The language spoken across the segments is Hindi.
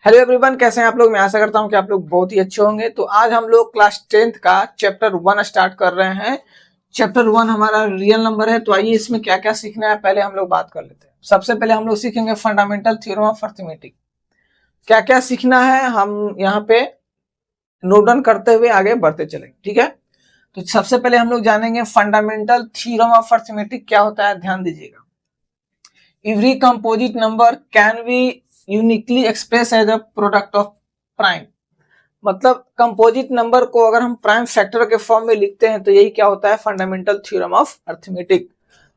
हेलो एवरीवन, कैसे हैं आप लोग। मैं आशा करता हूं कि आप लोग बहुत ही अच्छे होंगे। तो आज हम लोग क्लास 10th का चैप्टर 1 स्टार्ट कर रहे हैं। चैप्टर 1 हमारा रियल नंबर है। तो आइए इसमें क्या क्या सीखना है पहले हम लोग बात कर लेते हैं। सबसे पहले हम लोग सीखेंगे फंडामेंटल थ्योरम ऑफ अरिथमेटिक। क्या क्या सीखना है हम यहाँ पे नोट डाउन करते हुए आगे बढ़ते चलेंगे, ठीक है। तो सबसे पहले हम लोग जानेंगे फंडामेंटल थ्योरम ऑफ अरिथमेटिक क्या होता है। ध्यान दीजिएगा, every composite number can be uniquely express as a product of prime. मतलब कंपोजिट नंबर को अगर हम प्राइम फैक्टर के फॉर्म में लिखते हैं तो यही क्या होता है, फंडामेंटल थ्योरम ऑफ अरिथमेटिक।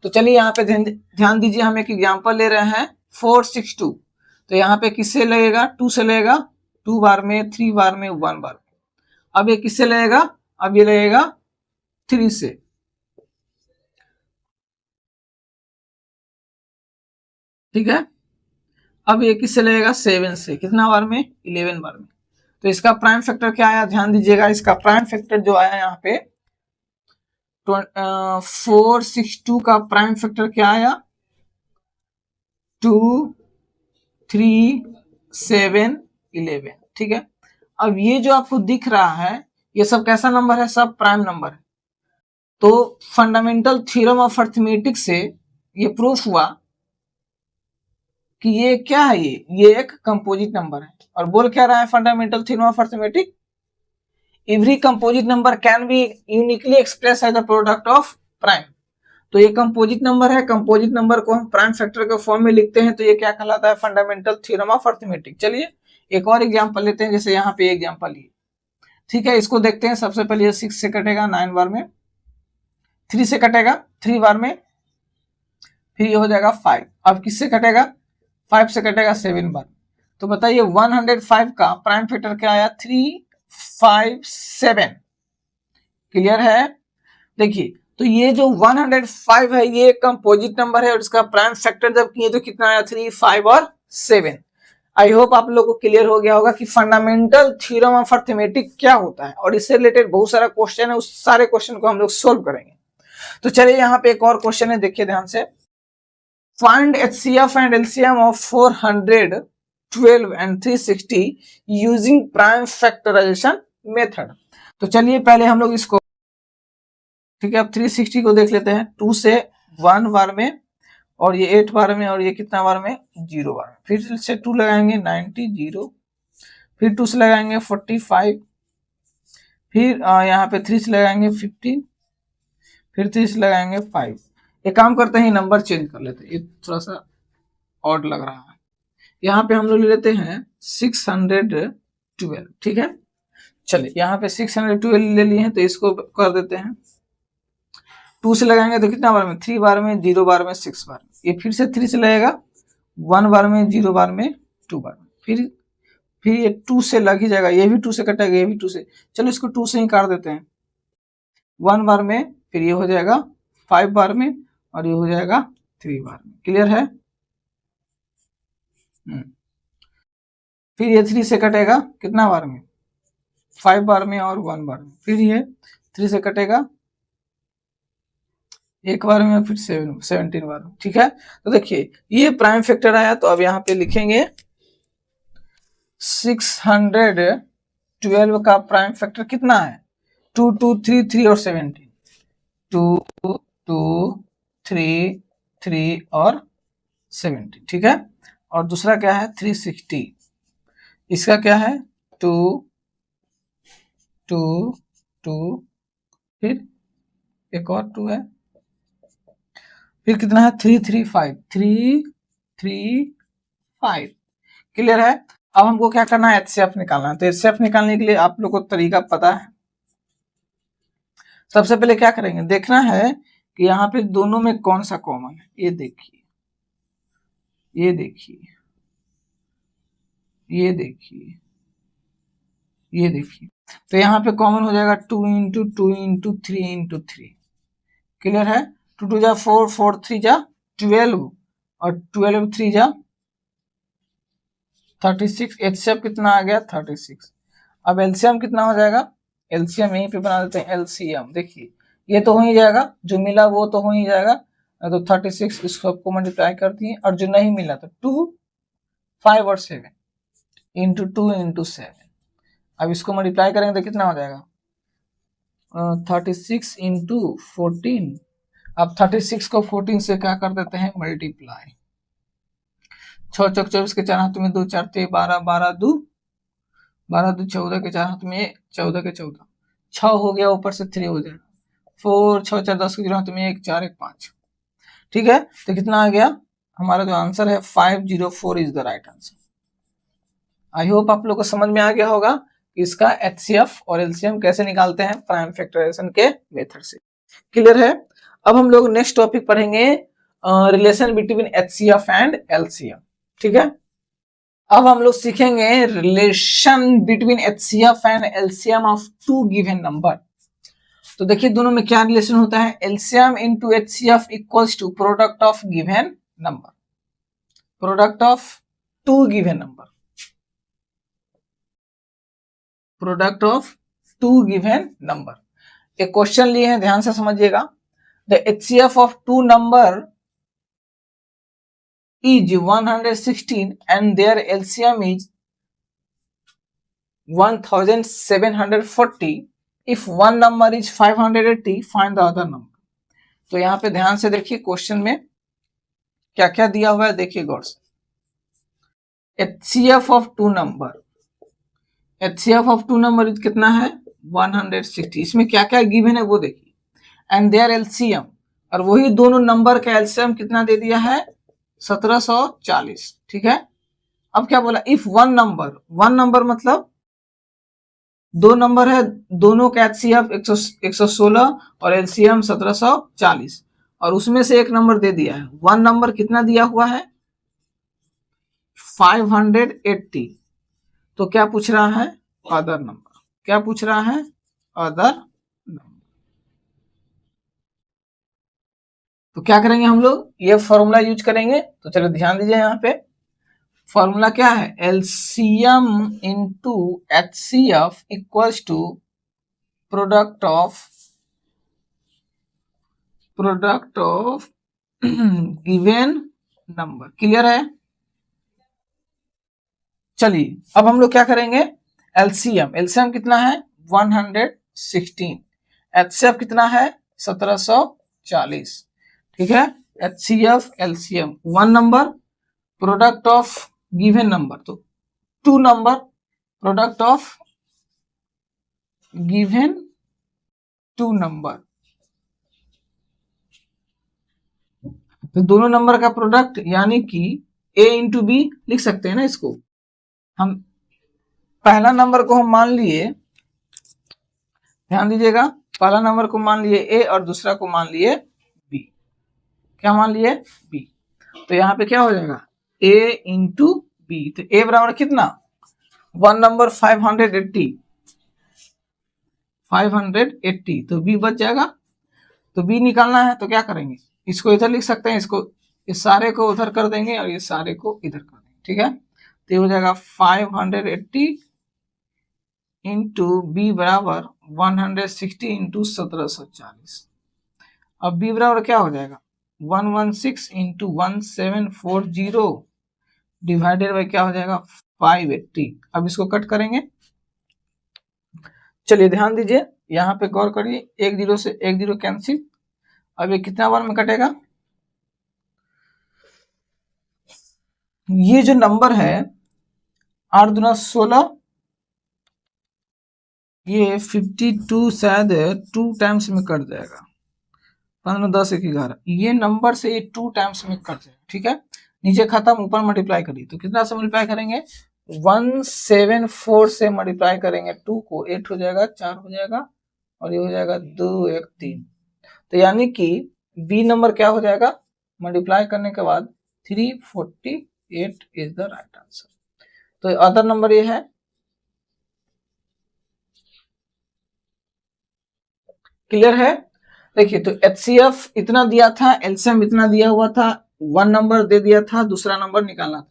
तो चलिए यहाँ पे ध्यान दीजिए, हम एक एग्जांपल ले रहे हैं 462। तो यहाँ पे किससे लगेगा, 2 से लगेगा, 2 बार में, 3 बार में, 1 बार में। अब ये किससे लगेगा, अब ये लगेगा 3 से, ठीक है। अब ये किससे लगेगा, 7 से, कितना बार में, 11 बार में। तो इसका प्राइम फैक्टर क्या आया, ध्यान दीजिएगा। इसका प्राइम फैक्टर जो आया यहाँ पे 462 का प्राइम फैक्टर क्या आया, 2, 3, 7, 11, ठीक है। अब ये जो आपको दिख रहा है ये सब कैसा नंबर है, सब प्राइम नंबर है। तो फंडामेंटल थ्योरम ऑफ अरिथमेटिक से ये प्रूफ हुआ कि ये क्या है, ये एक कंपोजिट नंबर है। और बोल क्या रहा है fundamental theorem of arithmetic, every composite number can be uniquely express as the product of prime. तो ये कंपोजिट नंबर है, कंपोजिट नंबर को हम प्राइम फैक्टर के फॉर्म में लिखते हैं तो ये क्या कहलाता है, फंडामेंटल थ्योरम ऑफ अरिथमेटिक। चलिए एक और एग्जांपल लेते हैं, जैसे यहाँ पे एग्जांपल ये, ठीक है। इसको देखते हैं। सबसे पहले ये 6 से कटेगा 9 बार में, 3 से कटेगा 3 बार में, फिर ये हो जाएगा 5। अब किससे कटेगा, 5 से कटेगा 7 बार। तो बताइए 105 का प्राइम फैक्टर क्या आया, 357। क्लियर है। देखिए तो ये जो 105 है ये कंपोजिट नंबर है और इसका प्राइम फैक्टर जब किए तो कितना आया, 3, 5 और 7। आई होप आप लोगों को क्लियर हो गया होगा कि फंडामेंटल थ्योरम ऑफ अरिथमेटिक क्या होता है। और इससे रिलेटेड बहुत सारा क्वेश्चन है, उस सारे क्वेश्चन को हम लोग सोल्व करेंगे। तो चलिए यहाँ पे एक और क्वेश्चन है, देखिए ध्यान से। Find HCF and LCM of 412 and 360 using prime factorisation method. तो चलिए पहले हम लोग इसको, ठीक है। अब 360 को देख लेते हैं। 2 से 1 बार में, और ये 8 बार में, और ये कितना बार में, 0 बार में। फिर से 2 लगाएंगे 90, 0। फिर 2 से लगाएंगे 45। फिर यहाँ पे 3 से लगाएंगे 15। फिर 3 से लगाएंगे 5। एक काम करते हैं, नंबर चेंज कर लेते हैं, ये थोड़ा सा ऑड लग रहा है। यहाँ पे हम लोग ले लेते हैं 612, ठीक है। चलिए यहाँ पे 612 ले लिए हैं तो इसको कर देते हैं। 2 से लगाएंगे तो कितना बार में, 3 बार में, 0 बार में, 6 बार में। ये फिर से 3 से लगेगा 1 बार में, 0 बार में, 2 बार में। फिर ये 2 से लग ही जाएगा, ये भी 2 से कटेगा, ये भी 2 से। चलो इसको 2 से ही काट देते हैं। 1 बार में, फिर ये हो जाएगा 5 बार में, और ये हो जाएगा 3 बार में। क्लियर है। फिर ये 3 से कटेगा कितना बार में, 5 बार में और 1 बार में। फिर ये 3 से कटेगा 1 बार में, फिर 17 बार में, ठीक है। तो देखिए ये प्राइम फैक्टर आया। तो अब यहाँ पे लिखेंगे 612 का प्राइम फैक्टर कितना है, 2, 2, 3, 3 और 17। 2, 2, 3, 3 और 17, ठीक है। और दूसरा क्या है 360, इसका क्या है 2, 2, 2, फिर एक और 2 है, फिर कितना है 335, 335। क्लियर है। अब हमको क्या करना है, HCF निकालना है। तो HCF निकालने के लिए आप लोग को तरीका पता है। सबसे पहले क्या करेंगे, देखना है कि यहाँ पे दोनों में कौन सा कॉमन है। ये देखिए, ये देखिए, ये देखिए, ये देखिए। तो यहाँ पे कॉमन हो जाएगा 2 इंटू 2 इंटू 3 इंटू 3। क्लियर है। 2 2 जा 4, 4 3 जा 12, और 12 3 जा 36। HCF कितना आ गया, 36। अब LCM कितना हो जाएगा, LCM यहीं पे बना देते हैं, LCM। देखिए ये तो हो ही जाएगा, जो मिला वो तो हो ही जाएगा। तो 36 इसको आपको मल्टीप्लाई कर दिए, और जो नहीं मिला तो 2, 5 और 7। Into 2 into 7। अब इसको मल्टीप्लाई करेंगे तो कितना हो जाएगा 36 इंटू 14। अब 36 को 14 से क्या कर देते हैं मल्टीप्लाई। 6 चौक 24 के 4 हाथ में 2 4 12 12 2 12 2 14 के 4 हाथ में 14 के 14 6 हो गया, ऊपर से 3 हो जाएगा 4 6 4 10 के 0 हाथ में 1 4 1 5। ठीक है, तो कितना आ गया हमारा जो आंसर है 504 is the right answer. I hope आप लोग को समझ में आ गया होगा कि इसका एचसीएफ और एलसीएम कैसे निकालते हैं प्राइम फैक्टराइजेशन के मेथड से। क्लियर है। अब हम लोग नेक्स्ट टॉपिक पढ़ेंगे relation between HCF and LCM. ठीक है, अब हम लोग सीखेंगे relation between HCF and LCM of two given number. तो देखिए दोनों में क्या रिलेशन होता है, LCM into HCF equals to product of given number, product of two given number, product of two given number. एक क्वेश्चन लिए हैं, ध्यान से समझिएगा। The HCF of two number is 116 and their LCM is 1740. If one number is 580, find the other number. तो यहाँ पे ध्यान से देखिए क्वेश्चन में क्या क्या दिया हुआ है, देखिए गौर से। HCF of two number, HCF of two number कितना है 160। इसमें क्या क्या गिवन है वो देखिए। एंड देयर LCM, और वही दोनों नंबर का LCM कितना दे दिया है 1740। ठीक है, अब क्या बोला, इफ वन नंबर मतलब दो नंबर है, दोनों का एचसीएफ 116 और एलसीएम 1740, और उसमें से एक नंबर दे दिया है। वन नंबर कितना दिया हुआ है 580। तो क्या पूछ रहा है अदर नंबर, क्या पूछ रहा है अदर नंबर। तो क्या करेंगे हम लोग, ये फॉर्मूला यूज करेंगे। तो चलो ध्यान दीजिए, यहाँ पे फॉर्मूला क्या है, LCM into HCF equals to product of given number. Clear है। चलिए अब हम लोग क्या करेंगे, एलसीएम कितना है 116, एचसीएफ कितना है 1740। ठीक है, HCF LCM one number, product of given number तो two number, product of given two number. तो दोनों नंबर का प्रोडक्ट यानी कि a इंटू बी लिख सकते हैं ना इसको। हम पहला नंबर को हम मान लिए, ध्यान दीजिएगा, पहला नंबर को मान लिए a और दूसरा को मान लिए b। क्या मान लिए b। तो यहाँ पे क्या हो जाएगा a इंटू बी। तो a बराबर कितना, वन नंबर 580, तो b बच जाएगा। तो b निकालना है तो क्या करेंगे, इसको इधर लिख सकते हैं, इसको इस सारे को उधर कर देंगे और ये सारे को इधर कर देंगे। ठीक है, तो ये हो जाएगा 580 इंटू बी बराबर 160 इंटू 1740। अब b बराबर क्या हो जाएगा 116 इंटू 1740 डिवाइडेड बाई क्या हो जाएगा 580। अब इसको कट करेंगे। चलिए ध्यान दीजिए, यहाँ पे गौर करिए, एक जीरो से एक जीरो कैंसिल। अब ये कितना बार में कटेगा, ये जो नंबर है 8 दूना 16, ये 52 शायद 2 टाइम्स में कट जाएगा, 15 10 1 11, ये नंबर से ये 2 टाइम्स में कट जाएगा। ठीक है, नीचे खत्म, ऊपर मल्टीप्लाई करिए। तो कितना से मल्टीप्लाई करेंगे 174 से मल्टीप्लाई करेंगे, 2 को 8 हो जाएगा, 4 हो जाएगा और ये हो जाएगा 2 1 3। तो यानी कि बी नंबर क्या हो जाएगा, मल्टीप्लाई करने के बाद 348 इज द राइट आंसर। तो अदर नंबर ये है। क्लियर है। देखिए तो एचसीएफ इतना दिया था, एलसीएम इतना दिया हुआ था, वन नंबर दे दिया था, दूसरा नंबर निकालना था।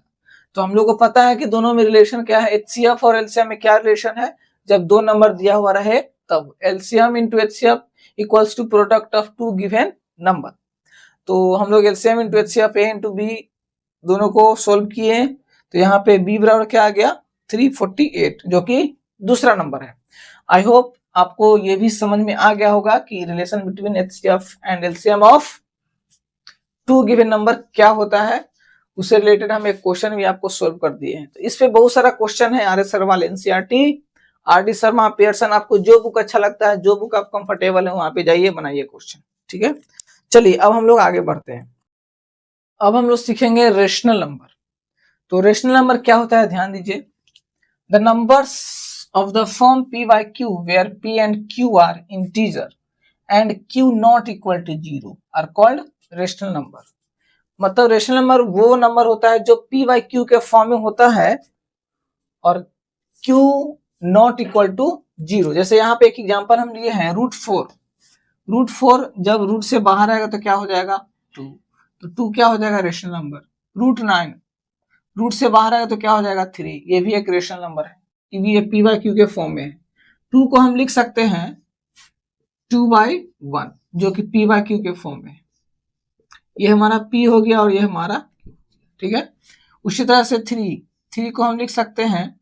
तो हम लोग को पता है कि दोनों में रिलेशन क्या है, एचसीएफ और एलसीएम में क्या रिलेशन है, जब दो नंबर दिया हुआ रहे तब LCM into HCF equals to product of two given number. तो हम लोग LCM into HCF a into b दोनों को सोल्व किए। तो यहाँ पे बी बराबर क्या आ गया 348 जो कि दूसरा नंबर है। आई होप आपको ये भी समझ में आ गया होगा कि relation between HCF and LCM of two given number क्या होता है। उससे रिलेटेड हम एक क्वेश्चन भी आपको सोल्व कर दिए हैं। तो इस पे बहुत सारा क्वेश्चन है, R S Sarwal NCERT, R D Sharma, Pearson, आपको जो बुक अच्छा लगता है, जो बुक आप कंफर्टेबल है वहां पे जाइए, बनाइए क्वेश्चन। ठीक है, चलिए अब हम लोग आगे बढ़ते हैं। अब हम लोग सीखेंगे रेशनल नंबर। तो रेशनल नंबर क्या होता है, ध्यान दीजिए। The numbers of the form p by q where p and q are integer and q not equal to 0 are called rational number। मतलब रेशनल नंबर वो नंबर होता है जो p by q के फॉर्म में होता है और q नॉट इक्वल टू 0। जैसे यहाँ पे एक एग्जांपल हम लिए हैं √4। √4 जब रूट से बाहर आएगा तो क्या हो जाएगा 2, तो 2 क्या हो जाएगा रेशनल नंबर। √9 रूट से बाहर आएगा तो क्या हो जाएगा 3, ये भी एक रेशनल नंबर है क्योंकि ये p by q के फॉर्म में है। 2 को हम लिख सकते हैं 2/1 जो कि p by q के फॉर्म में है। ये हमारा p हो गया और ये हमारा q, ठीक है। उसी तरह से 3 को हम लिख सकते हैं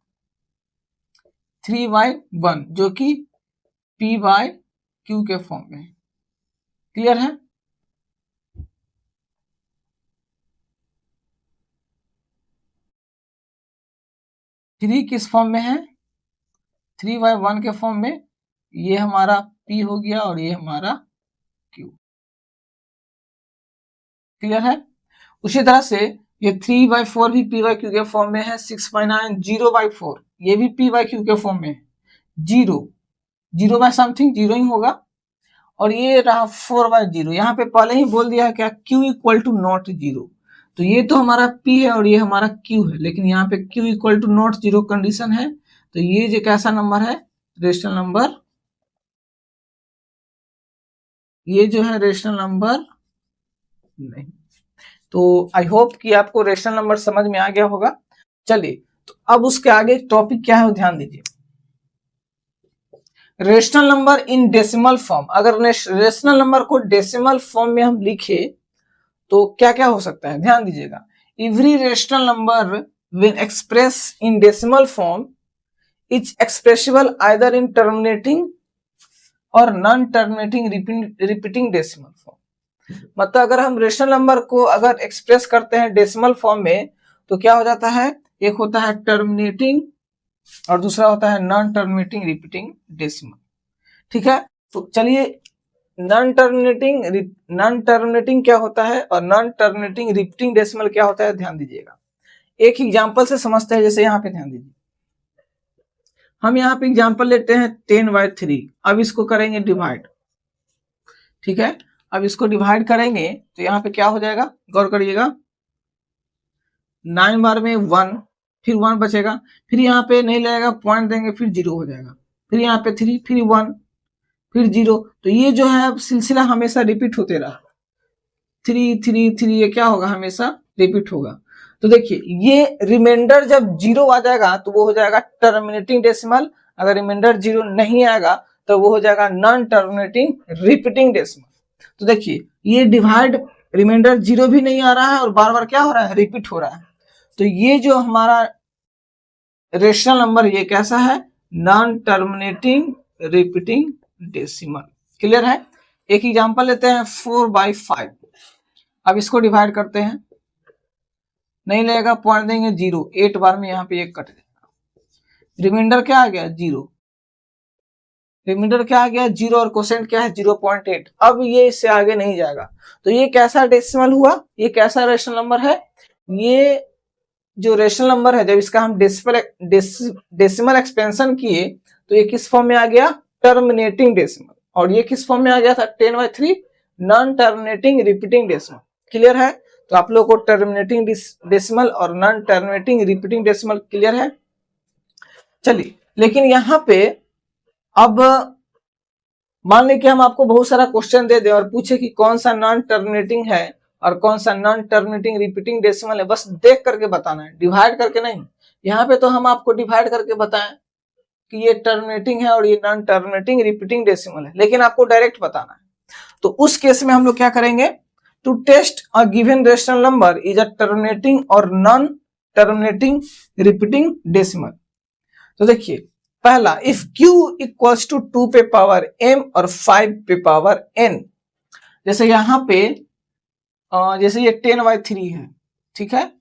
3/1 जो कि p by q के फॉर्म में है। क्लियर है। थ्री किस फॉर्म में है, 3/1 के फॉर्म में। ये हमारा p हो गया और ये हमारा q। क्लियर है। उसी तरह से ये 3/4 भी p by q के फॉर्म में है। 6/9 0/4 ये भी p by q के फॉर्म में है। 0 बाय समथिंग 0 ही होगा। और ये रहा 4/0, यहाँ पे पहले ही बोल दिया है क्या q इक्वल टू नॉट 0। तो ये तो हमारा p है और ये हमारा q है, लेकिन यहाँ पे q equal to not 0 condition है। तो ये जो कैसा नंबर है, रेशनल नंबर। ये जो है रेशनल नंबर नहीं। तो आई होप कि आपको रेशनल नंबर समझ में आ गया होगा। चलिए तो अब उसके आगे टॉपिक क्या है ध्यान दीजिए। Rational number in decimal form. अगर रेशनल नंबर को डेसिमल फॉर्म में हम लिखे तो क्या क्या हो सकता है, ध्यान दीजिएगा। Every rational number when express in decimal form is expressible either in terminating और non terminating repeating decimal form. मतलब अगर हम रेशनल नंबर को अगर एक्सप्रेस करते हैं डेसिमल फॉर्म में तो क्या हो जाता है, एक होता है टर्मिनेटिंग और दूसरा होता है नॉन टर्मिनेटिंग रिपीटिंग डेसिमल। ठीक है, तो चलिए नॉन टर्मिनेटिंग क्या होता है और नॉन टर्मिनेटिंग रिपीटिंग डेसिमल क्या होता है, ध्यान दीजिएगा। एक एग्जांपल से समझते हैं। जैसे यहाँ पे ध्यान दीजिए, हम यहाँ पे एग्जांपल लेते हैं 10/3। अब इसको करेंगे डिवाइड। ठीक है, अब इसको डिवाइड करेंगे तो यहाँ पे क्या हो जाएगा, गौर करिएगा। 9 बार में 1, फिर 1 बचेगा, फिर यहाँ पे नहीं लगेगा, पॉइंट देंगे, फिर 0 हो जाएगा, फिर यहाँ पे 3, फिर 1, फिर 0। तो ये जो है अब सिलसिला हमेशा रिपीट होते रहा। 3 3 3 ये क्या होगा, हमेशा रिपीट होगा। तो देखिए ये रिमाइंडर जब 0 आ जाएगा तो वो हो जाएगा टर्मिनेटिंग डेसिमल। अगर रिमाइंडर 0 नहीं आएगा तो वो हो जाएगा नॉन टर्मिनेटिंग रिपीटिंग डेसिमल। तो देखिए ये डिवाइड रिमाइंडर 0 भी नहीं आ रहा है और बार बार क्या हो रहा है, रिपीट हो रहा है। तो ये जो हमारा रेशनल नंबर ये कैसा है, non terminating repeating decimal. Clear है। एक एग्जांपल लेते हैं 4/5। अब इसको डिवाइड करते हैं, नहीं लगेगा, पॉइंट देंगे 0, 8 बार में यहाँ पे 1 कट जाएगा, रिमाइंडर क्या आ गया 0। रिमाइंडर क्या आ गया 0 और कोसेंट क्या है 0.8। अब ये इससे आगे नहीं जाएगा। तो ये कैसा डेसिमल हुआ, ये कैसा रेशनल नंबर है। ये जो रेशनल नंबर है जब इसका हम डेसिमल एक्सपेंशन किए तो ये किस फॉर्म में आ गया, टर्मिनेटिंग डेसिमल। और ये किस फॉर्म में आ गया था, 10/3 non terminating repeating decimal. Clear है। तो आप लोग को टर्मिनेटिंग डेसिमल और non terminating repeating decimal clear है। चलिए, लेकिन यहाँ पे अब मान लें कि हम आपको बहुत सारा क्वेश्चन दे दें और पूछे कि कौन सा नॉन टर्मिनेटिंग है और कौन सा नॉन टर्मिनेटिंग रिपीटिंग डेसिमल है, बस देख करके बताना है, डिवाइड करके नहीं। यहाँ पे तो हम आपको डिवाइड करके बताएं कि ये टर्मिनेटिंग है और ये नॉन टर्मिनेटिंग रिपीटिंग डेसिमल है, लेकिन आपको डायरेक्ट बताना है। तो उस केस में हम लोग क्या करेंगे, to test a given rational number is a terminating और नॉन टर्मिनेटिंग रिपीटिंग डेसिमल। तो देखिए पहला, इफ q इक्वल्स टू 2 पे पावर m और 5 पे पावर n, जैसे यहाँ पे जैसे ये 10/3 है, ठीक है,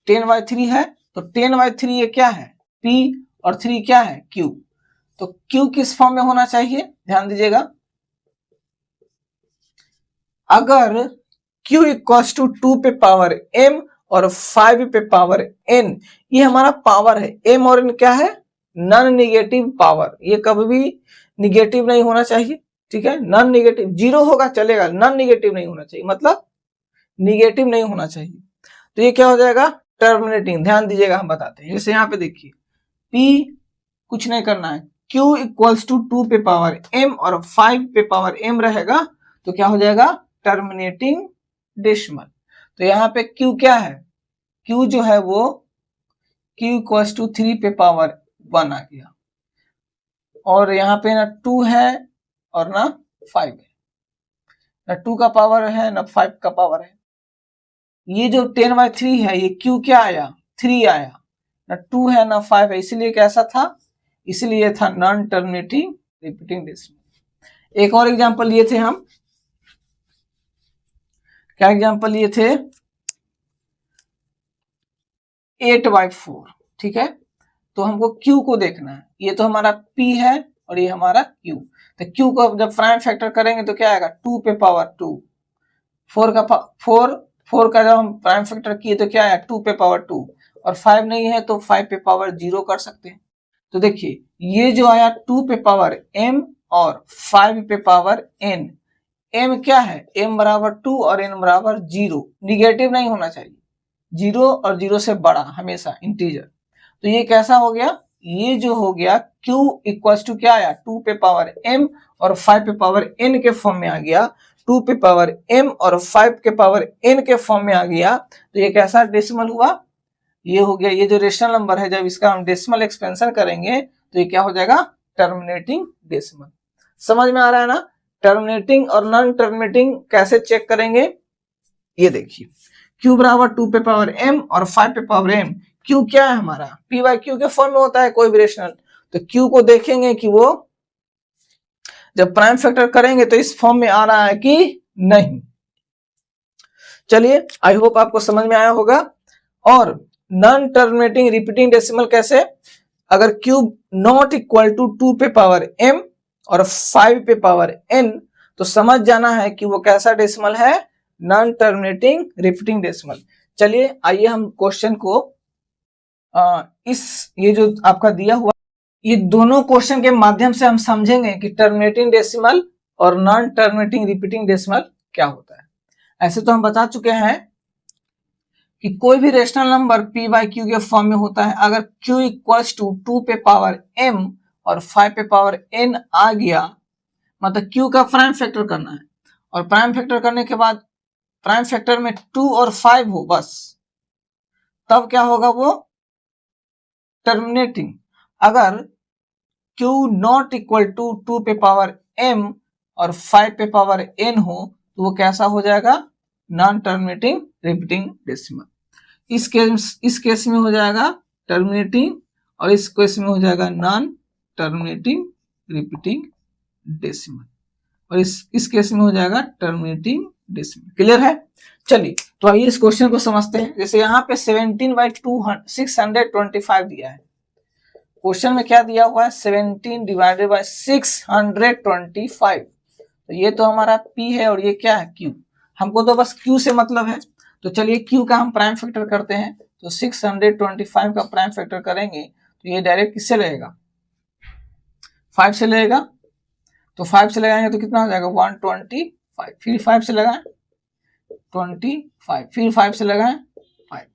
10/3 है, तो 10/3 ये क्या है p और 3 क्या है q, तो q किस फॉर्म में होना चाहिए, ध्यान दीजिएगा, अगर q इक्वल्स टू 2 पे पावर m और 5 पे पावर n, ये हमारा पावर है, m और n क्या है, नॉन निगेटिव पावर, ये कभी भी निगेटिव नहीं होना चाहिए, ठीक है, नॉन निगेटिव, जीरो होगा चलेगा, नॉन निगेटिव नहीं होना चाहिए, मतलब निगेटिव नहीं होना चाहिए, तो ये क्या हो जाएगा, टर्मिनेटिंग, ध्यान दीजिएगा हम बताते हैं, जैसे यहाँ पे देखिए p कुछ नहीं करना है, q इक्वल्स टू 2 पे पावर m और 5 पे पावर m रहेगा, तो क्या हो जाएगा, टर्मिनेटिंग डेसिमल, तो यहाँ पे q क्या है, q जो है वो q इक्वल्स टू 3 पे पावर 1 आ गया, और यहाँ पे ना 2 है और ना 5 है, ना 2 का पावर है ना 5 का पावर है, ये जो 10/3 है ये q क्या आया, 3 आया, ना 2 है ना 5 है, इसलिए कैसा था, इसलिए था नॉन टर्मिनेटिंग रिपीटिंग डेसिमल। एक और एग्जांपल लिए थे हम, क्या एग्जांपल लिए थे, 8/4, ठीक है, तो हमको q को देखना है, ये तो हमारा p है और ये हमारा q, तो q को जब प्राइम फैक्टर करेंगे तो क्या आएगा, 2 पे पावर 2, 4 का जब हम प्राइम फैक्टर किए तो क्या आया, 2 पे पावर 2, और 5 नहीं है तो 5 पे पावर 0 कर सकते हैं, तो देखिए ये जो आया 2 पे पावर m और 5 पे पावर n, m क्या है, m बराबर 2 और n बराबर 0, निगेटिव नहीं होना चाहिए, 0 और 0 से बड़ा हमेशा इंटीजर, तो ये कैसा हो गया, ये जो हो गया q इक्वल्स टू क्या आया, 2 पे पावर m और 5 पे पावर n के फॉर्म में आ गया, 2 पे पावर m और 5 के पावर n के फॉर्म में आ गया, तो ये कैसा डेसिमल हुआ, ये हो गया, ये जो रेशनल नंबर है जब इसका हम डेसिमल एक्सपेंशन करेंगे तो ये क्या हो जाएगा, टर्मिनेटिंग डेसिमल। समझ में आ रहा है ना, टर्मिनेटिंग और नॉन टर्मिनेटिंग कैसे चेक करेंगे, ये देखिए q बराबर 2 पे पावर m और 5 पे पावर m, q क्या है हमारा, p बाई q के फॉर्म में होता है कोई भी रेशनल, तो q को देखेंगे कि वो जब प्राइम फैक्टर करेंगे तो इस फॉर्म में आ रहा है कि नहीं। चलिए आई होप आपको समझ में आया होगा। और नॉन टर्मिनेटिंग रिपीटिंग डेसिमल कैसे, अगर q नॉट इक्वल टू 2 पे पावर m और 5 पे पावर n, तो समझ जाना है कि वो कैसा डेसिमल है, नॉन टर्मिनेटिंग रिपीटिंग डेसिमल। चलिए आइए हम क्वेश्चन को ये जो आपका दिया हुआ, ये दोनों क्वेश्चन के माध्यम से हम समझेंगे कि टर्मिनेटिंग डेसिमल और नॉन टर्मिनेटिंग रिपीटिंग डेसिमल क्या होता है। ऐसे तो हम बता चुके हैं कि कोई भी rational number p by q के फॉर्म में होता है, अगर q इक्वल्स टू 2 पे पावर m और 5 पे पावर n आ गया, मतलब q का प्राइम फैक्टर करना है, और प्राइम फैक्टर करने के बाद प्राइम फैक्टर में 2 और 5 हो बस, तब क्या होगा, वो टर्मिनेटिंग। अगर q नॉट इक्वल टू 2 पे पावर m और 5 पे पावर n हो तो वो कैसा हो जाएगा, नॉन टर्मिनेटिंग रिपीटिंग डेसिमल। इस केस में हो जाएगा टर्मिनेटिंग और इस केस में हो जाएगा नॉन टर्मिनेटिंग रिपीटिंग डेसिमल, और इस केस में हो जाएगा टर्मिनेटिंग डेसिमल। क्लियर है। चलिए तो आइए इस क्वेश्चन को समझते हैं। जैसे यहाँ पे 17/625 दिया है, क्वेश्चन में क्या दिया हुआ है, 17 डिवाइडेड बाय 625, तो ये तो हमारा p है और ये क्या है q, हमको तो बस q से मतलब है, तो चलिए q का हम प्राइम फैक्टर करते हैं, तो 625 का प्राइम फैक्टर करेंगे तो ये डायरेक्ट किससे लगेगा, 5 से लगेगा, तो 5 से लगाएंगे तो कितना हो जाएगा 125, फिर 5 से लगाएं 25, फिर 5 से लगाएं 5,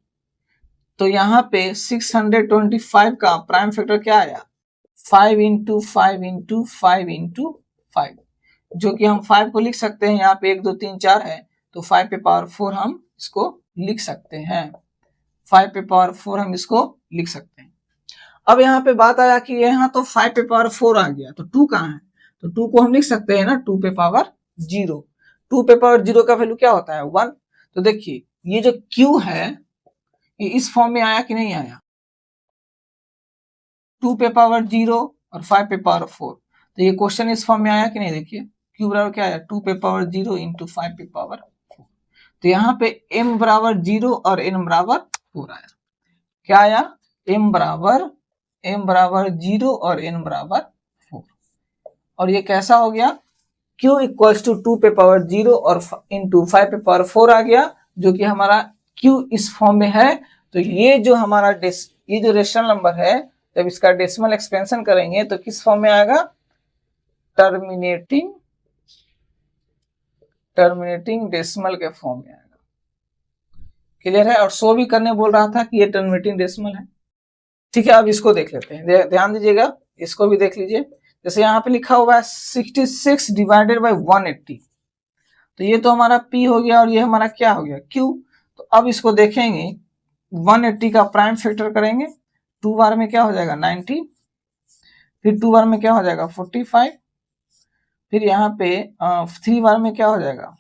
तो यहाँ पे 625 का प्राइम फैक्टर क्या आया, 5 इंटू 5 इंटू 5 इंटू 5, जो कि हम 5 को लिख सकते हैं, यहाँ पे 1 2 3 4 है, तो 5 पे पावर 4 हम इसको लिख सकते हैं, 5 पे पावर 4 हम इसको लिख सकते हैं। अब यहाँ पे बात आया कि यहाँ तो 5 पे पावर 4 आ गया, तो 2 कहाँ है, तो 2 को हम लिख सकते हैं ना 2 पे पावर 0, 2 पे पावर 0 का वैल्यू क्या होता है 1, तो देखिए ये जो q है ये इस फॉर्म में आया कि नहीं आया, 2 पे पावर 0 और 5 पे पावर 4। तो ये क्वेश्चन इस फॉर्म में आया कि नहीं? देखिए q बराबर क्या आया, 2 पे पावर 0 इंटू 5 पे पावर 4। तो यहाँ पे m बराबर 0 और n बराबर 4 आया। क्या आया? m बराबर 0 और n बराबर 4। और ये कैसा हो गया? q इक्वल्स टू 2 पे पावर 0 और इंटू 5 पे पावर 4 आ गया, जो कि हमारा q इस फॉर्म में है। तो ये जो हमारा ये जो रेशनल नंबर है, जब इसका डेसिमल एक्सपेंशन करेंगे तो किस फॉर्म में आएगा? टर्मिनेटिंग डेसिमल के फॉर्म में आएगा। क्लियर है? और शो भी करने बोल रहा था कि ये टर्मिनेटिंग डेसिमल है। ठीक है, अब इसको देख लेते हैं, ध्यान दीजिएगा, इसको भी देख लीजिए। जैसे यहाँ पे लिखा हुआ है 66 डिवाइडेड बाई 180, तो ये तो हमारा p हो गया और ये हमारा क्या हो गया? q। तो अब इसको देखेंगे, 180 का प्राइम फैक्टर करेंगे, 2 बार में क्या हो जाएगा? 90, फिर 2 बार में क्या हो जाएगा? 45, फिर यहाँ पे 3 बार में क्या हो जाएगा?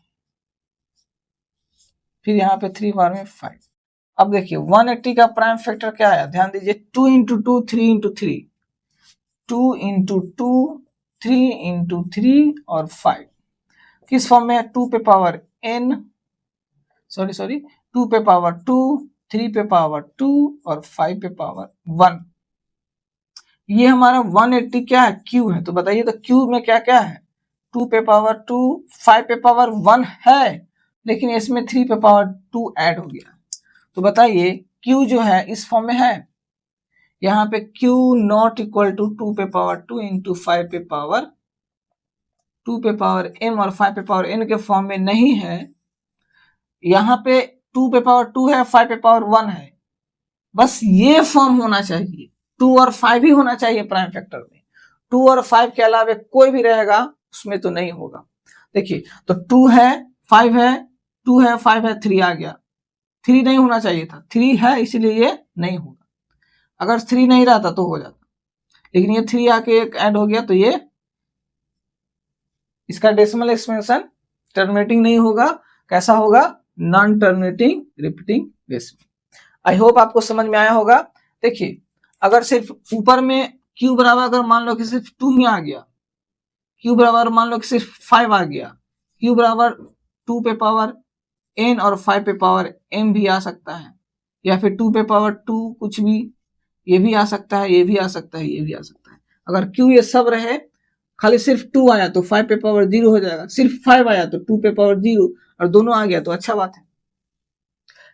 फिर यहाँ पे 3 बार में 5। अब देखिए 180 का प्राइम फैक्टर क्या आया? ध्यान दीजिए, 2 इंटू 2 3 इंटू 3, 2 इंटू 2 3 इंटू 3 और 5 किस फॉर्म में है? 2 पे पावर n, सॉरी 2 पे पावर 2, 3 पे पावर 2 और 5 पे पावर 1। ये हमारा 180 क्या है? q है। तो बताइए तो q में क्या क्या है? 2 पे पावर 2, 5 पे पावर 1 है, लेकिन इसमें 3 पे पावर 2 ऐड हो गया। तो बताइए q जो है इस फॉर्म में है, यहाँ पे q नॉट इक्वल टू 2 पे पावर 2 इंटू 5 पे पावर 2 पे पावर m और 5 पे पावर n के फॉर्म में नहीं है। यहाँ पे 2 पे पावर 2 है, 5 पे पावर 1 है, बस ये फॉर्म होना चाहिए। 2 और 5 ही होना चाहिए प्राइम फैक्टर में, 2 और 5 के अलावा कोई भी रहेगा उसमें तो नहीं होगा। देखिए तो 2 है, 5 है, 2 है, 5 है, 3 आ गया। 3 नहीं होना चाहिए था, 3 है इसलिए ये नहीं होगा। अगर 3 नहीं रहता तो हो जाता, लेकिन ये 3 आके एक ऐड हो गया, तो ये इसका डेसिमल एक्सपेंशन टर्मिनेटिंग नहीं होगा। कैसा होगा? Non terminating repeating decimal. I hope आपको समझ में आया होगा। देखिए अगर सिर्फ ऊपर में q बराबर अगर मान लो कि सिर्फ 2 ही आ गया, q बराबर मान लो कि सिर्फ 5 आ गया, q बराबर 2 पे पावर n और 5 पे पावर m भी आ सकता है, या फिर 2 पे पावर 2 कुछ भी, ये भी आ सकता है, ये भी आ सकता है, ये भी आ सकता है। अगर q ये सब रहे, खाली सिर्फ 2 आया तो 5 पे पावर 0 हो जाएगा, सिर्फ 5 आया तो 2 पे पावर 0, और दोनों आ गया तो अच्छा बात है।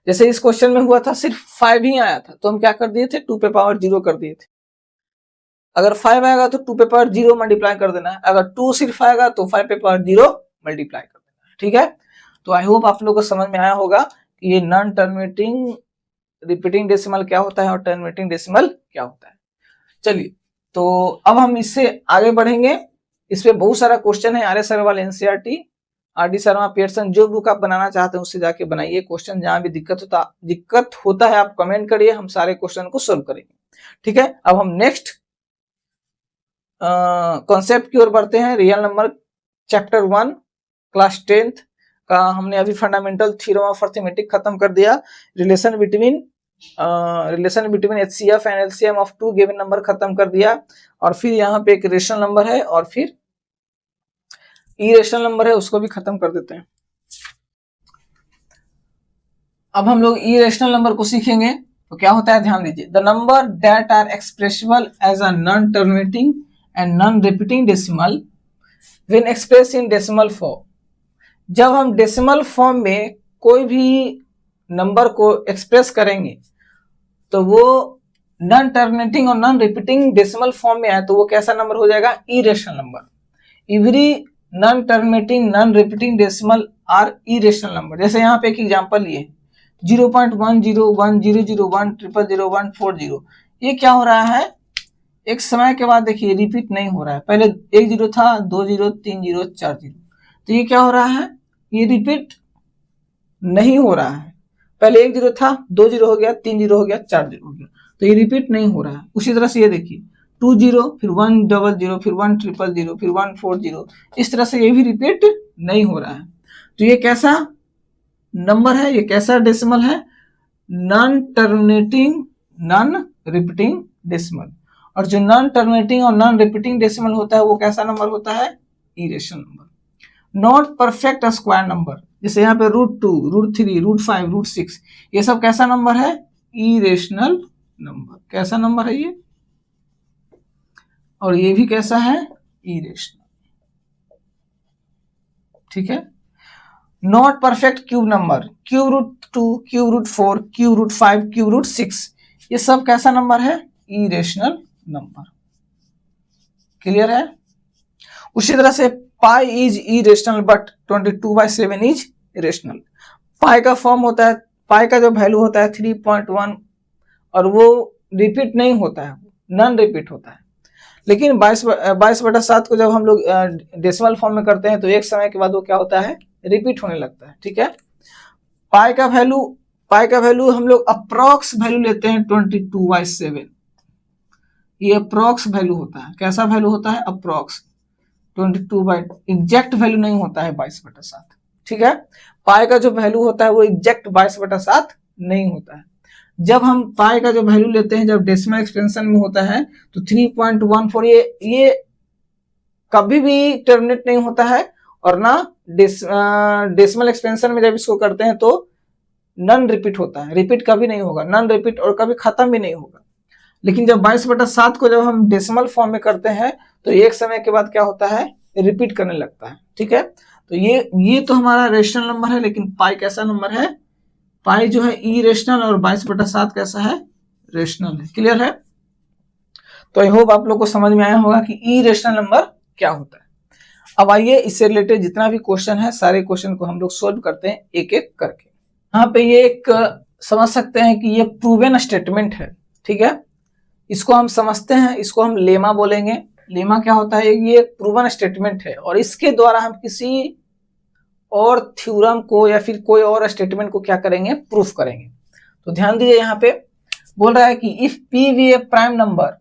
जैसे इस क्वेश्चन में हुआ था सिर्फ 5 ही आया था, तो हम क्या कर दिए थे? 2 पे पावर 0 कर दिए थे। अगर 5 आएगा तो 2 पे पावर 0 मल्टीप्लाई कर देना है, अगर 2 सिर्फ आएगा तो 5 पे पावर 0 मल्टीप्लाई कर देना है। ठीक है, तो आई होप आप लोगों को समझ में आया होगा कि ये नॉन टर्मिनेटिंग रिपीटिंग डेसिमल क्या होता है और टर्मिनेटिंग डेसिमल क्या होता है। चलिए तो अब हम इससे आगे बढ़ेंगे। इस पे बहुत सारा क्वेश्चन है, आर्य सर वाले एनसीईआरटी, आर.डी. शर्मा, पियर्सन, जो बुक आप बनाना चाहते हैं उससे जाके बनाइए। क्वेश्चन जहां भी दिक्कत होता है आप कमेंट करिए, हम सारे क्वेश्चन को सोल्व करेंगे। ठीक है, अब हम नेक्स्ट कॉन्सेप्ट की ओर बढ़ते हैं। Real number chapter 1 class 10th का हमने अभी फंडामेंटल थ्योरम ऑफ अरिथमेटिक खत्म कर दिया। Relation between HCF and LCM of two given number खत्म कर दिया, और फिर यहाँ पे एक रेशनल नंबर है और फिर इरेशनल नंबर है, उसको भी खत्म कर देते हैं। अब हम लोग इरेशनल नंबर को सीखेंगे। तो क्या होता है, ध्यान दीजिए। The number that are expressible as a non terminating and non repeating decimal when express in decimal form. जब हम डेसिमल फॉर्म में कोई भी नंबर को एक्सप्रेस करेंगे तो वो नॉन टर्मिनेटिंग और नॉन रिपीटिंग डेसिमल फॉर्म में आए तो वो कैसा नंबर हो जाएगा? Irrational number. Every non terminating non repeating decimal are irrational number. जैसे यहाँ पे एक एग्जांपल लिए 0.10100100010040, ये क्या हो रहा है? एक समय के बाद देखिए रिपीट नहीं हो रहा है। पहले 1 0 था, 2 0, 3 0, 4 0, तो ये क्या हो रहा है? ये रिपीट नहीं हो रहा है। पहले 1 0 था, 2 0 हो गया, 3 0 हो गया, 4 0 हो गया, तो ये रिपीट नहीं हो रहा है। उसी तरह से ये देखिए 2 0, फिर 1 0 0, फिर 1 0 0, फिर 1 4 0, इस तरह से ये भी रिपीट नहीं हो रहा है। तो ये कैसा नंबर है? ये कैसा डेसिमल है? Non terminating non repeating decimal. और जो नॉन टर्मिनेटिंग और नॉन रिपीटिंग डेसिमल होता है वो कैसा नंबर होता है? Irrational number. Not perfect square number, जैसे यहाँ पे √2, √3, √5, √6, ये सब कैसा नंबर है? Irrational number. कैसा नंबर है ये? और ये भी कैसा है? इरेशनल। ठीक है। Not perfect cube number, cube √2, cube √4, cube √5, cube √6, ये सब कैसा नंबर है? Irrational number. क्लियर है? उसी तरह से pi is irrational but 22/7 is irrational. Pi का फॉर्म होता है, पाई का जो वैल्यू होता है 3.1 और वो रिपीट नहीं होता है, नॉन रिपीट होता है। लेकिन 22/7 को जब हम लोग डेसिमल फॉर्म में करते हैं तो एक समय के बाद वो क्या होता है? रिपीट होने लगता है। ठीक है। पाई का वैल्यू हम लोग अप्रॉक्स वैल्यू लेते हैं 22/7। ये अप्रॉक्स वैल्यू होता है। कैसा वैल्यू होता है? अप्रॉक्स 22 एग्जैक्ट वैल्यू नहीं होता है 22/7। ठीक है। पाई का जो वैल्यू होता है वो एग्जैक्ट 22/7 नहीं होता है। जब हम पाई का जो वैल्यू लेते हैं, जब डेसिमल एक्सपेंशन में होता है तो 3.14 ये कभी भी टर्मिनेट नहीं होता है, और ना डेसिमल एक्सपेंशन में जब इसको करते हैं तो नॉन रिपीट होता है। रिपीट कभी नहीं होगा, नॉन रिपीट, और कभी खत्म भी नहीं होगा। लेकिन जब 22/7 को जब हम डेसिमल फॉर्म में करते हैं तो एक समय के बाद क्या होता है? रिपीट करने लगता है। ठीक है। तो ये तो हमारा रेशनल नंबर है। लेकिन पाई कैसा नंबर है? पाई जो है इरेशनल, और 22/7 कैसा है? रेशनल है। क्लियर है? तो आई होप आप लोग को समझ में आया होगा कि इरेशनल नंबर क्या होता है। अब आइए इससे रिलेटेड जितना भी क्वेश्चन है सारे क्वेश्चन को हम लोग सोल्व करते हैं एक एक करके। यहाँ पे ये एक समझ सकते हैं कि ये प्रूवन स्टेटमेंट है। ठीक है। इसको हम समझते हैं, इसको हम लेमा बोलेंगे। लेमा क्या होता है? ये प्रूवन स्टेटमेंट है और इसके द्वारा हम किसी और थ्योरम को या फिर कोई और स्टेटमेंट को क्या करेंगे? प्रूफ करेंगे। तो ध्यान दीजिए, यहाँ पे बोल रहा है कि if p be a prime number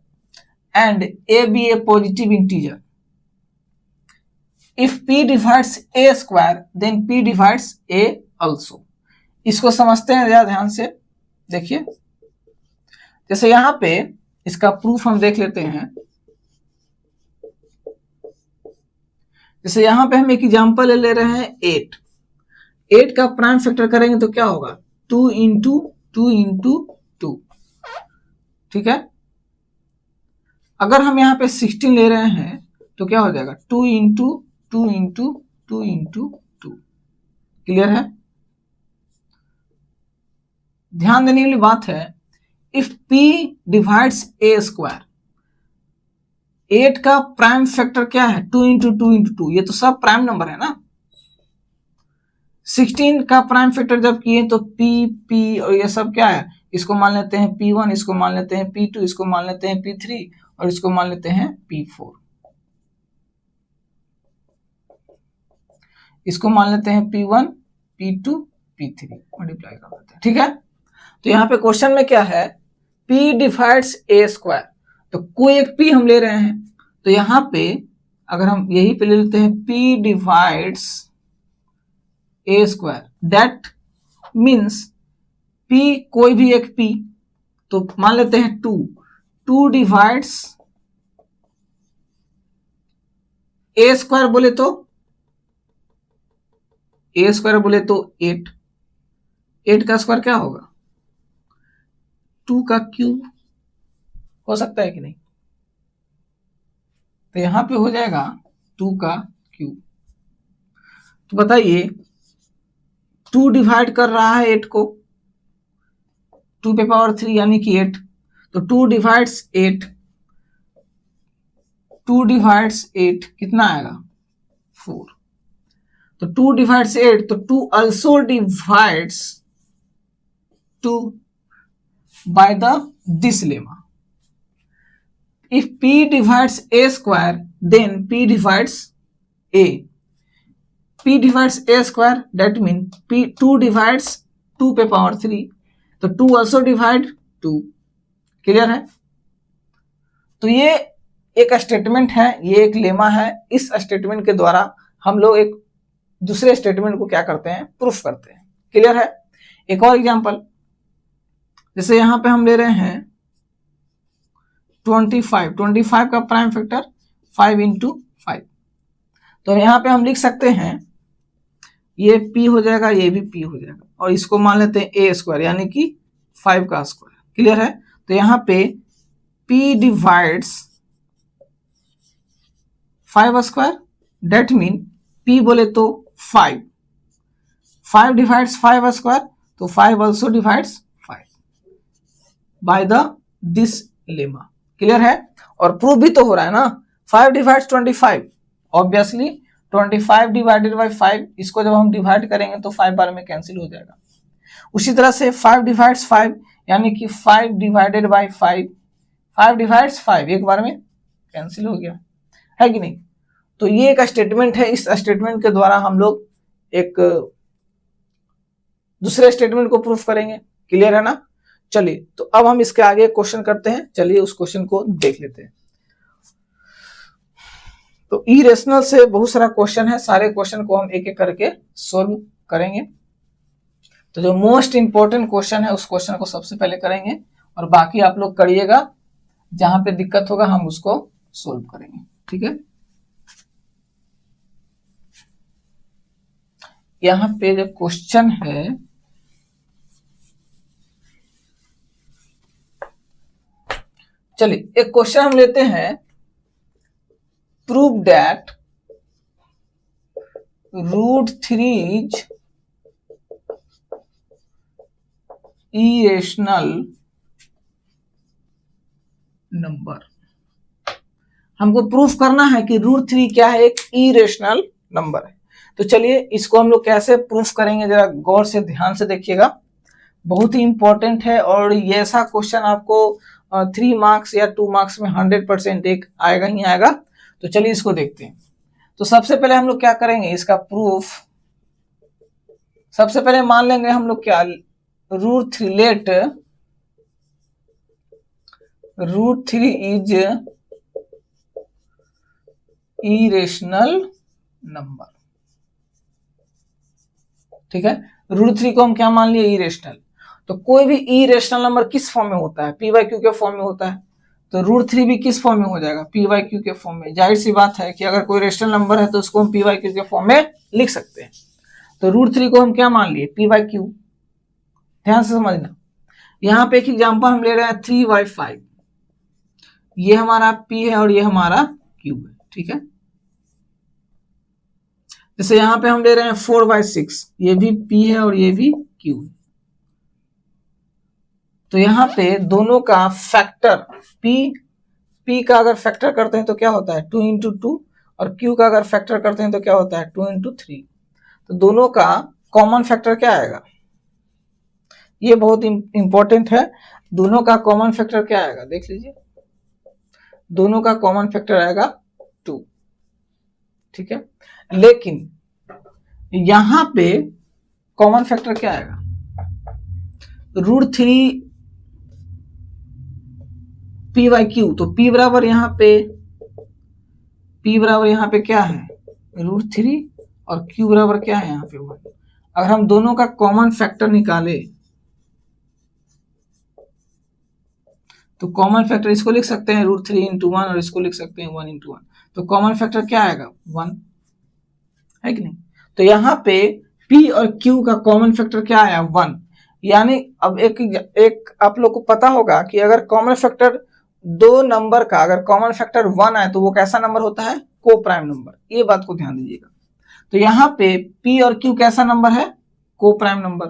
and a be a positive integer, if p divides a square then p divides a also. इसको समझते हैं जरा ध्यान से। देखिए, जैसे यहाँ पे इसका प्रूफ हम देख लेते हैं। जैसे यहाँ पे हम एक एग्जांपल ले रहे हैं 8 का प्राइम फैक्टर करेंगे तो क्या होगा? 2 × 2 × 2। ठीक है। अगर हम यहाँ पे 16 ले रहे हैं तो क्या हो जाएगा? 2 × 2 × 2 × 2। क्लियर है? ध्यान देने वाली बात है, if p divides a square, 8 का प्राइम फैक्टर क्या है? 2 × 2 × 2। ये तो सब प्राइम नंबर है ना। 16 का प्राइम फैक्टर जब किए तो p और ये सब क्या है? इसको मान लेते हैं p1, इसको मान लेते हैं p2, इसको मान लेते हैं p3 और इसको मान लेते हैं p4। इसको मान लेते हैं p1, p2, p3, मल्टीप्लाई कर देते हैं। ठीक है। तो यहाँ पे क्वेश्चन में क्या है? p डिवाइड्स a स्क्वायर, तो कोई एक p हम ले रहे हैं। तो यहाँ पे अगर हम यही पे ले लेते हैं p divides a square, that means p कोई भी एक p, तो मान लेते हैं 2 डिवाइड्स a स्क्वायर बोले तो 8 का स्क्वायर क्या होगा? 2 का क्यूब हो सकता है कि नहीं? तो यहां पे हो जाएगा 2 का क्यूब। तो बताइए, 2 डिवाइड कर रहा है 8 को, 2 पे पावर 3 यानी कि 8, तो 2 डिवाइड्स 8 कितना आएगा? 4। तो 2 डिवाइड्स 8, तो 2 also divides 2 by this lemma. If p divides a square, then p divides a. p divides a square, that means p 2 divides 2 पे पावर 3, तो 2 also divide 2। क्लियर है? तो ये एक स्टेटमेंट है, ये एक लेमा है। इस स्टेटमेंट के द्वारा हम लोग एक दूसरे स्टेटमेंट को क्या करते हैं? प्रूफ करते हैं। क्लियर है? एक और एग्जांपल, जैसे यहां पे हम ले रहे हैं 25 का प्राइम फैक्टर 5 इंटू 5। तो यहाँ पे हम लिख सकते हैं ये p हो जाएगा, ये भी p हो जाएगा, और इसको मान लेते हैं a स्क्वायर यानी कि 5 का स्क्वायर। क्लियर है? तो यहाँ पे p divides 5 square, that mean p बोले तो 5 डिवाइड्स 5 स्क्वायर, तो 5 also divides 5 by the this lemma. Clear है? और प्रूव भी तो हो रहा है ना, 5 डिवाइड्स 25, ऑब्वियसली 25 डिवाइडेड बाय 5, इसको जब हम डिवाइड करेंगे तो 5 बार में कैंसिल हो जाएगा। उसी तरह से 5 डिवाइड्स 5 यानी कि 5 डिवाइडेड बाय 5 डिवाइड्स 5 एक बार में कैंसिल हो गया, है कि नहीं? तो ये एक स्टेटमेंट है, इस स्टेटमेंट के द्वारा हम लोग एक दूसरे स्टेटमेंट को प्रूफ करेंगे। क्लियर है ना? चलिए, तो अब हम इसके आगे क्वेश्चन करते हैं। चलिए उस क्वेश्चन को देख लेते हैं। तो इरेशनल से बहुत सारा क्वेश्चन है, सारे क्वेश्चन को हम एक एक करके सोल्व करेंगे। तो जो मोस्ट इंपॉर्टेंट क्वेश्चन है उस क्वेश्चन को सबसे पहले करेंगे, और बाकी आप लोग करिएगा, जहां पे दिक्कत होगा हम उसको सोल्व करेंगे। ठीक है? यहाँ पे जो क्वेश्चन है, चलिए एक क्वेश्चन हम लेते हैं, prove that √3 is irrational number. हमको प्रूफ करना है कि √3 क्या है, एक इरेशनल नंबर है। तो चलिए इसको हम लोग कैसे प्रूफ करेंगे, जरा गौर से ध्यान से देखिएगा, बहुत ही इंपॉर्टेंट है। और ये ऐसा क्वेश्चन आपको 3 मार्क्स या 2 मार्क्स में 100% एक आएगा ही आएगा। तो चलिए इसको देखते हैं। तो सबसे पहले हम लोग क्या करेंगे, इसका प्रूफ सबसे पहले मान लेंगे हम लोग क्या, √3 लेट √3 इज इरेशनल नंबर। ठीक है? √3 को हम क्या मान लिए, इरेशनल। तो कोई भी इरेशनल नंबर किस फॉर्म में होता है, पी वाई क्यू के फॉर्म में होता है। तो √3 भी किस फॉर्म में हो जाएगा, पी वाई क्यू के फॉर्म में। जाहिर सी बात है कि अगर कोई रेशनल नंबर है तो उसको हम पी वाई क्यू के फॉर्म में लिख सकते हैं। तो √3 को हम क्या मान लिए, पी वाई क्यू। ध्यान से समझना, यहाँ पे एक एग्जाम्पल हम ले रहे हैं 3/5, ये हमारा p है और ये हमारा q है। ठीक है? जैसे यहाँ पे हम ले रहे हैं 4/6, ये भी p है और ये भी q है। तो यहाँ पे दोनों का फैक्टर p का अगर फैक्टर करते हैं तो क्या होता है 2 इंटू 2, और q का अगर फैक्टर करते हैं तो क्या होता है 2 इंटू 3। तो दोनों का कॉमन फैक्टर क्या आएगा, ये बहुत इंपॉर्टेंट है। दोनों का कॉमन फैक्टर क्या आएगा, देख लीजिए, दोनों का कॉमन फैक्टर आएगा 2। ठीक है? लेकिन यहां पे कॉमन फैक्टर क्या आएगा, √3 पी वाई क्यू। तो p बराबर यहाँ पे क्या है, √3, और q बराबर क्या है यहाँ पे 1। अगर हम दोनों का कॉमन फैक्टर निकाले तो कॉमन फैक्टर इसको लिख सकते हैं √3 इंटू 1, और इसको लिख सकते हैं 1 इंटू 1। तो कॉमन फैक्टर क्या आएगा 1, है कि नहीं? तो यहाँ पे p और q का कॉमन फैक्टर क्या आया 1। यानी अब एक आप लोग को पता होगा कि अगर कॉमन फैक्टर दो नंबर का अगर कॉमन फैक्टर 1 आए तो वो कैसा नंबर होता है, को प्राइम नंबर। ये बात को ध्यान दीजिएगा। तो यहाँ पे p और q कैसा नंबर है, को प्राइम नंबर।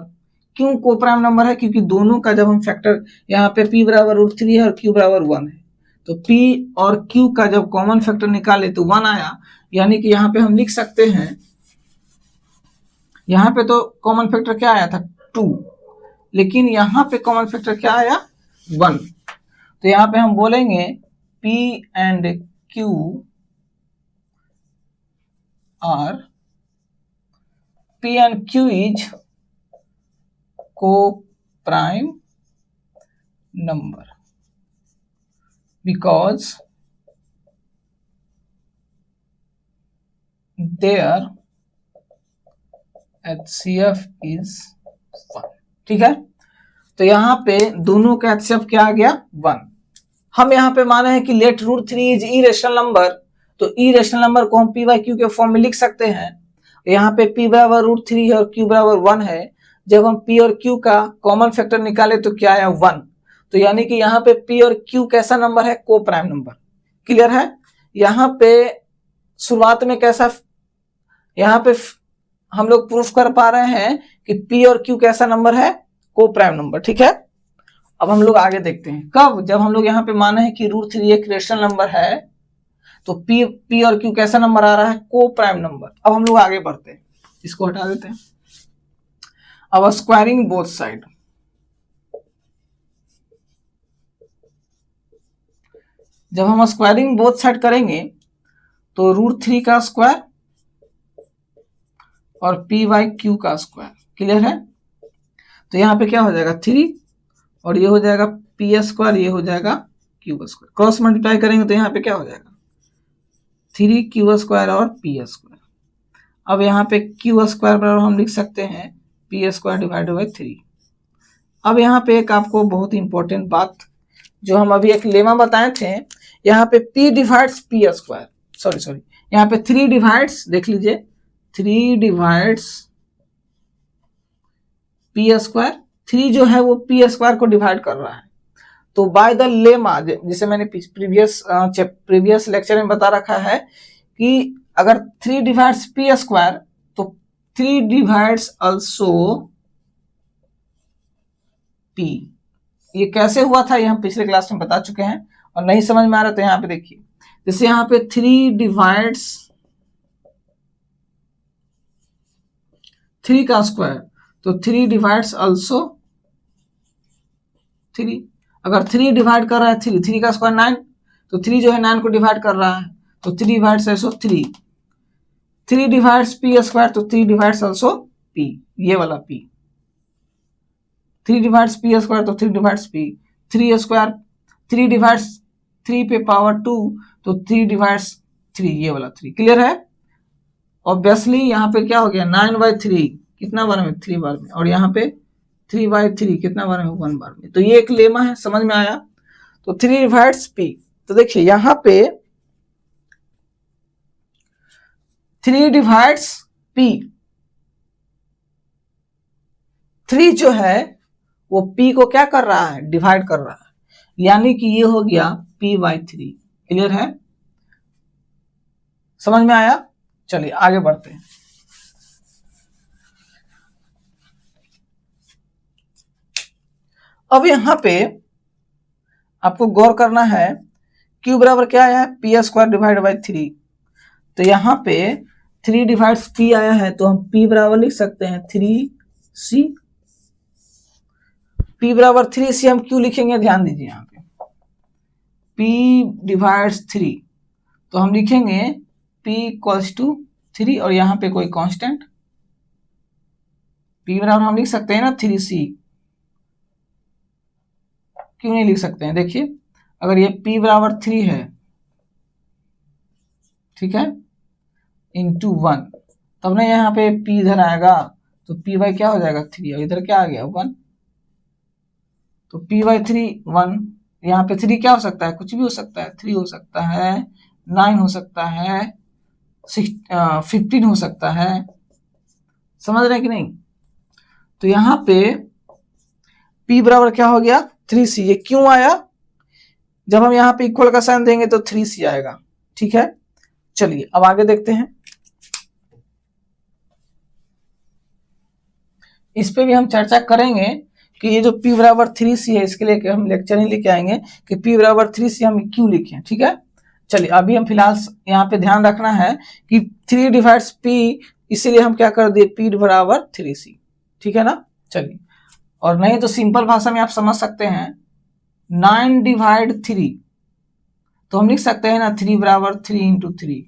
क्यों को प्राइम नंबर है, क्योंकि दोनों का जब हम फैक्टर, यहाँ पे p बराबर √3 है और q बराबर 1 है, तो p और q का जब कॉमन फैक्टर निकाले तो 1 आया। यानी कि यहाँ पे हम लिख सकते हैं, यहाँ पे तो कॉमन फैक्टर क्या आया था 2, लेकिन यहाँ पे कॉमन फैक्टर क्या आया 1। तो यहाँ पे हम बोलेंगे p and q are p and q is co-prime number because their HCF is 1। ठीक है? तो यहाँ पे दोनों का HCF क्या आ गया 1। हम यहाँ पे माने हैं कि let root 3 is irrational number, तो इरेशनल नंबर को हम p बाई क्यू के फॉर्म में लिख सकते हैं। यहाँ पे p बराबर रूट 3 है और q बराबर 1 है। जब हम p और q का कॉमन फैक्टर निकाले तो क्या आया 1, तो यानी कि यहाँ पे p और q कैसा नंबर है, को प्राइम नंबर। क्लियर है। यहाँ पे शुरुआत में कैसा, यहाँ पे हम लोग प्रूफ कर पा रहे हैं कि p और q कैसा नंबर है, को प्राइम नंबर। ठीक है, अब हम लोग आगे देखते हैं। कब, जब हम लोग यहाँ पे माने हैं कि रूट 3 एक रेशनल नंबर है, तो p और q कैसा नंबर आ रहा है, को प्राइम नंबर। अब हम लोग आगे बढ़ते हैं, इसको हटा देते हैं। अब स्क्वायरिंग बोथ साइड, जब हम स्क्वायरिंग बोथ साइड करेंगे तो रूट 3 का स्क्वायर और p बाई क्यू का स्क्वायर। क्लियर है। तो यहाँ पे क्या हो जाएगा 3 और ये हो जाएगा p स्क्वायर, ये हो जाएगा क्यू स्क्वायर। क्रॉस मल्टीप्लाई करेंगे तो यहाँ पे क्या हो जाएगा 3q स्क्वायर और p स्क्वायर। अब यहाँ पे q स्क्वायर बराबर हम लिख सकते हैं p स्क्वायर डिवाइडेड बाई 3। अब यहाँ पे एक आपको बहुत इंपॉर्टेंट बात, जो हम अभी एक लेमा बताए थे, यहाँ पे p divides p square, sorry यहाँ पे 3 डिवाइड्स, देख लीजिए 3 डिवाइड्स p स्क्वायर। 3 जो है वो p स्क्वायर को डिवाइड कर रहा है। तो बाय द लेमा, जिसे मैंने प्रीवियस लेक्चर में बता रखा है कि अगर 3 डिवाइड्स p स्क्वायर तो 3 डिवाइड्स आल्सो p। ये कैसे हुआ था ये हम पिछले क्लास में बता चुके हैं, और नहीं समझ में आ रहा तो यहाँ पे देखिए, जैसे यहाँ पे 3 डिवाइड्स 3 का स्क्वायर, तो 3 डिवाइड्स आल्सो 3। अगर 3 डिवाइड कर रहा है 3 का स्क्वायर 9, तो 3 जो है 9 को डिवाइड कर रहा है, तो 3 divides also 3। 3 divides p square, तो 3 डिवाइड्स आल्सो p, ये वाला p। 3 डिवाइड्स p स्क्वायर, तो 3 डिवाइड्स p। 3 स्क्वायर 3 डिवाइड्स 3 पे पावर 2, तो 3 डिवाइड्स 3, ये वाला 3। क्लियर है। ऑब्वियसली यहाँ पे क्या हो गया 9/3 कितना बार में, 3 बार में, और यहाँ पे 3/3 कितना बार में, 1 बार में। तो ये एक लेमा है, समझ में आया। तो 3 डिवाइड्स p, तो देखिए यहाँ पे 3 डिवाइड्स p, 3 जो है वो p को क्या कर रहा है, डिवाइड कर रहा है, यानी कि ये हो गया p/3। क्लियर है, समझ में आया। चलिए आगे बढ़ते हैं। अब यहां पे आपको गौर करना है, q बराबर क्या आया है, p स्क्वायर डिवाइड बाई 3। तो यहाँ पे 3 डिवाइड्स p आया है, तो हम p बराबर लिख सकते हैं 3c। p बराबर 3c हम क्यों लिखेंगे, ध्यान दीजिए यहाँ पे p डिवाइड्स 3, तो हम लिखेंगे p इक्वल्स टू 3 और यहाँ पे कोई कांस्टेंट, p बराबर हम लिख सकते हैं ना 3c। क्यों नहीं लिख सकते हैं, देखिए अगर ये p बराबर 3 है, ठीक है, इंटू 1, तब ना यहाँ पे p इधर आएगा, तो p बाई क्या हो जाएगा 3, और इधर क्या आ गया 1, तो p/3 1। यहाँ पे 3 क्या हो सकता है, कुछ भी हो सकता है, 3 हो सकता है, 9 हो सकता है, 15 हो सकता है, समझ रहे हैं कि नहीं। तो यहाँ पे p बराबर क्या हो गया 3c। ये क्यों आया, जब हम यहाँ पे इक्वल का साइन देंगे तो 3c आएगा। ठीक है, चलिए अब आगे देखते हैं। इस पे भी हम चर्चा करेंगे कि ये जो p बराबर 3c है, इसके लिए हम लेक्चर ही लेके आएंगे कि p बराबर 3c हम क्यों लिखें। ठीक है, चलिए अभी हम फिलहाल यहाँ पे ध्यान रखना है कि 3 डिवाइड्स p, इसीलिए हम क्या कर दिए p बराबर 3c। ठीक है ना। चलिए, और नहीं तो सिंपल भाषा में आप समझ सकते हैं 9 डिवाइड 3, तो हम लिख सकते हैं ना 3 बराबर 3 इंटू 3,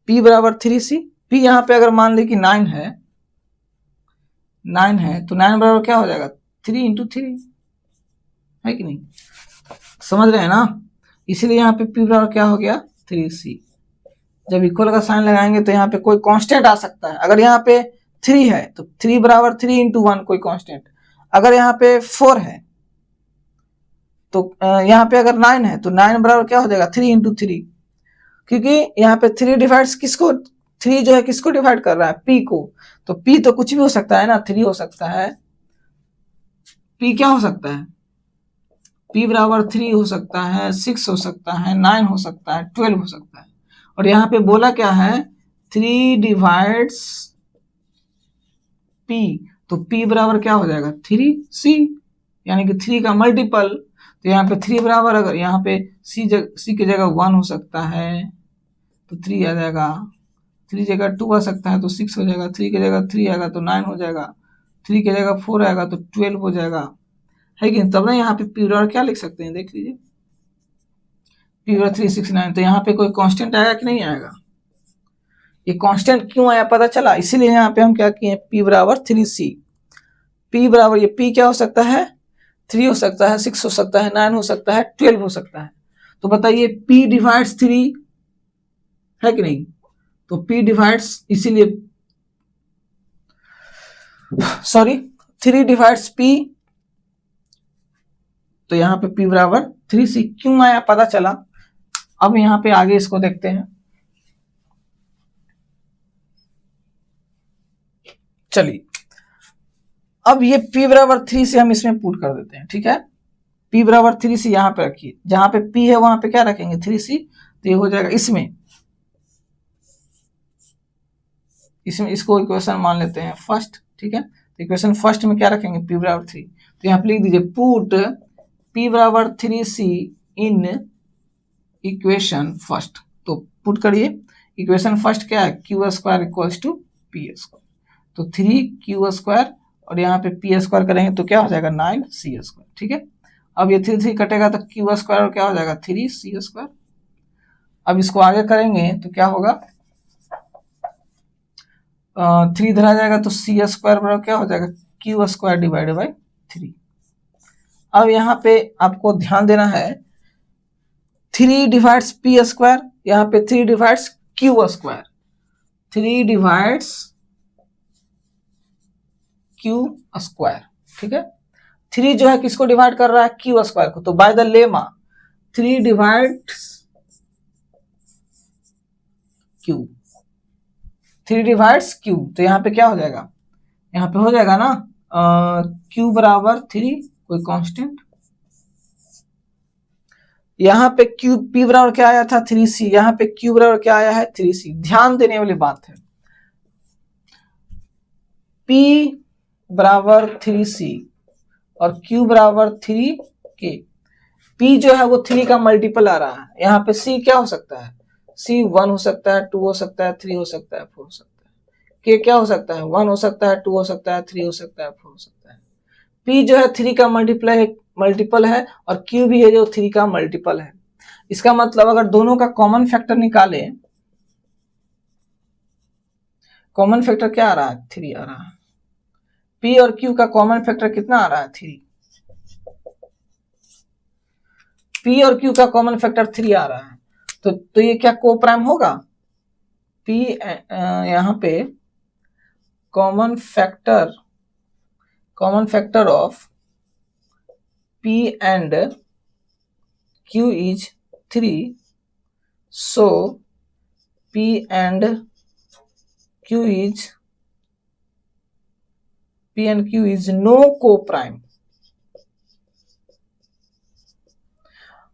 p बराबर 3c। p यहाँ पे अगर मान ली कि 9 है, तो 9 बराबर क्या हो जाएगा 3 इंटू 3, है कि नहीं, समझ रहे हैं ना। इसीलिए यहाँ पे p बराबर क्या हो गया 3c। जब इक्वल का साइन लगाएंगे तो यहाँ पे कोई कांस्टेंट आ सकता है। अगर यहाँ पे 3 है तो 3 बराबर 3 इंटू 1 कोई कांस्टेंट, अगर यहाँ पे 4 है तो यहाँ पे अगर 9 है तो 9 बराबर क्या हो जाएगा 3 इंटू 3, क्योंकि यहाँ पे 3 डिवाइड्स किसको, 3 जो है किसको डिवाइड कर रहा है, p को। तो p तो कुछ भी हो सकता है ना, 3 हो सकता है, p क्या हो सकता है, p बराबर 3 हो सकता है, 6 हो सकता है, 9 हो सकता है, 12 हो सकता है। और यहाँ पे बोला क्या है 3 डिवाइड्स p, तो p बराबर क्या हो जाएगा 3c, यानी कि 3 का मल्टीपल। तो यहाँ पे 3 बराबर, अगर यहाँ पे c की जगह 1 हो सकता है तो 3 आ जाएगा, 3 जगह 2 आ सकता है तो 6 हो जाएगा, 3 की जगह 3 आएगा तो 9 हो जाएगा, 3 की जगह 4 आएगा तो 12 हो जाएगा, है कि। तब ना यहाँ पे p बराबर क्या लिख सकते हैं, देख लीजिए, p बराबर 369। तो यहाँ पे कोई कांस्टेंट आएगा कि नहीं आएगा, ये कांस्टेंट क्यों आया पता चला, इसीलिए यहाँ पे हम क्या किए, p बराबर 3c। p बराबर, ये p क्या हो सकता है, 3 हो सकता है, 6 हो सकता है, 9 हो सकता है, 12 हो सकता है। तो बताइए p डिवाइड्स 3 है कि नहीं, तो p डिवाइड्स, इसीलिए सॉरी 3 डिवाइड्स p, तो यहाँ पे p बराबर 3c क्यों आया पता चला। अब यहाँ पे आगे इसको देखते हैं, चलिए अब ये p बराबर 3 से हम इसमें पुट कर देते हैं, ठीक है। p बराबर 3c यहाँ पे रखिए, जहां पे p है वहां पे क्या रखेंगे 3c, तो ये हो जाएगा इसमें इसको इक्वेशन मान लेते हैं फर्स्ट, ठीक है। तो इक्वेशन फर्स्ट में क्या रखेंगे p बराबर 3, तो यहाँ पे लिख दीजिए पुट p बराबर 3c इन इक्वेशन फर्स्ट। तो पुट करिए, इक्वेशन फर्स्ट क्या है, q square equals to p square, तो 3q² और यहाँ पे p² करेंगे तो क्या हो जाएगा 9c², ठीक है। अब ये 3 कटेगा तो q² और क्या हो जाएगा 3c²। अब इसको आगे करेंगे तो क्या होगा, 3 इधर आ जाएगा तो c² बराबर क्या हो जाएगा q² डिवाइडेड बाई 3। अब यहाँ पे आपको ध्यान देना है 3 डिवाइड्स p², यहाँ पे 3 डिवाइड्स q², 3 डिवाइड्स q², ठीक है। 3 जो है किसको डिवाइड कर रहा है q² को, तो by the lemma 3 divides q, 3 divides q, तो यहाँ पे क्या हो जाएगा, यहाँ पे हो जाएगा ना q बराबर 3 कोई कांस्टेंट, यहाँ पे q p बराबर क्या आया था 3c, यहाँ पे q बराबर क्या आया है 3c। ध्यान देने वाली बात है, p बराबर 3c और q बराबर 3k, p जो है वो 3 का मल्टीपल आ रहा है, यहाँ पे c क्या हो सकता है, c 1 हो सकता है, 2 हो सकता है, 3 हो सकता है, 4 हो सकता है, k क्या हो सकता है 1 हो सकता है, 2 हो सकता है, 3 हो सकता है, 4 हो सकता है। p जो है 3 का मल्टीपल है और q भी है जो 3 का मल्टीपल है। इसका मतलब अगर दोनों का कॉमन फैक्टर निकाले, कॉमन फैक्टर क्या आ रहा है 3 आ रहा है, p और q का कॉमन फैक्टर कितना आ रहा है 3, p और q का कॉमन फैक्टर 3 आ रहा है, तो ये क्या को प्राइम होगा, p यहाँ पे common factor of p and q is 3, so p and q is no co-prime।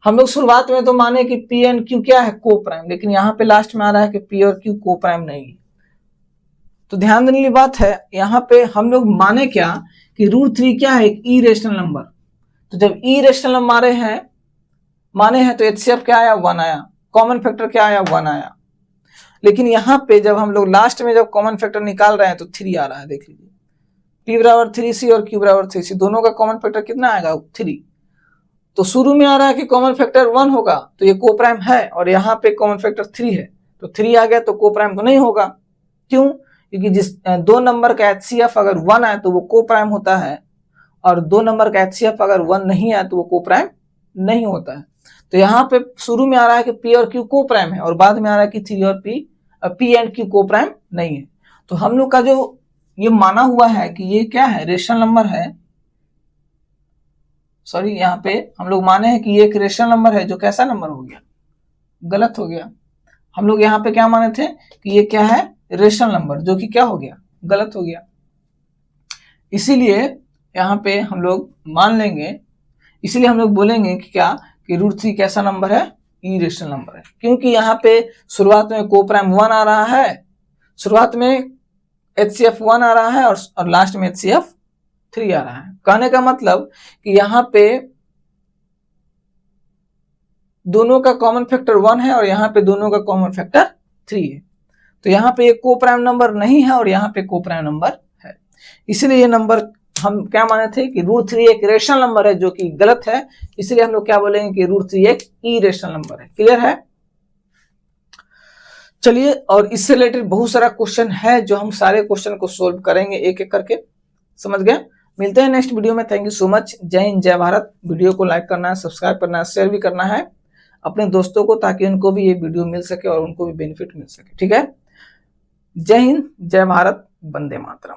हम लोग शुरुआत में तो माने कि p एंड q क्या है को प्राइम, लेकिन यहाँ पे लास्ट में आ रहा है कि p और q को प्राइम नहीं है। तो ध्यान देने की बात है, यहाँ पे हम लोग माने क्या कि √3 क्या है एक इरेशनल नंबर, तो जब इरेशनल नंबर माने हैं तो HCF क्या आया 1 आया, कॉमन फैक्टर क्या आया 1 आया। लेकिन यहाँ पे जब हम लोग लास्ट में जब कॉमन फैक्टर निकाल रहे हैं तो 3 आ रहा है, देख लीजिए p बराबर 3c और q बराबर 3c, दोनों का कॉमन फैक्टर कितना आएगा 3। तो शुरू में आ रहा है कि कॉमन फैक्टर 1 होगा तो ये को प्राइम है, और यहाँ पे कॉमन फैक्टर 3 है तो 3 आ गया तो को प्राइम तो नहीं होगा। क्यों, क्योंकि जिस दो नंबर का HCF अगर 1 आए तो वो को प्राइम होता है, और दो नंबर का HCF अगर 1 नहीं आए तो वो को प्राइम नहीं होता है। तो यहाँ पे शुरू में आ रहा है कि p और q को प्राइम है, और बाद में आ रहा है कि 3 और p एंड q को प्राइम नहीं है। तो हम लोग का जो ये माना हुआ है कि ये क्या है रेशनल नंबर है, सॉरी यहाँ पे हम लोग माने हैं कि ये एक रेशनल नंबर है, जो कैसा नंबर हो गया, गलत हो गया। हम लोग यहाँ पे क्या माने थे कि ये क्या है, रेशनल नंबर, जो कि क्या हो गया, गलत हो गया। इसीलिए यहाँ पे हम लोग मान लेंगे, इसीलिए हम लोग बोलेंगे कि क्या, कि √3 कैसा नंबर है, इरेशनल नंबर है, क्योंकि यहाँ पे शुरुआत में कोप्राइम 1 आ रहा है, शुरुआत में HCF 1 आ रहा है और लास्ट में HCF 3 आ रहा है। कहने का मतलब कि यहाँ पे दोनों का कॉमन फैक्टर 1 है और यहाँ पे दोनों का कॉमन फैक्टर 3 है। तो यहाँ पे एक कोप्राइम नंबर नहीं है और यहाँ पे कोप्राइम नंबर है, इसलिए ये नंबर हम क्या माने थे कि √3 एक रेशनल नंबर है, जो कि गलत है। इसलिए हम लोग क्या बोलेंगे कि √3 एक इरेशनल नंबर है। क्लियर है? चलिए, और इससे रिलेटेड बहुत सारा क्वेश्चन है जो हम सारे क्वेश्चन को सोल्व करेंगे एक एक करके। समझ गए? मिलते हैं नेक्स्ट वीडियो में। Thank you so much. जय हिंद, जय भारत। वीडियो को लाइक करना है, सब्सक्राइब करना है, शेयर भी करना है अपने दोस्तों को, ताकि उनको भी ये वीडियो मिल सके और उनको भी बेनिफिट मिल सके। ठीक है? जय हिंद, जय भारत, वंदे मातरम।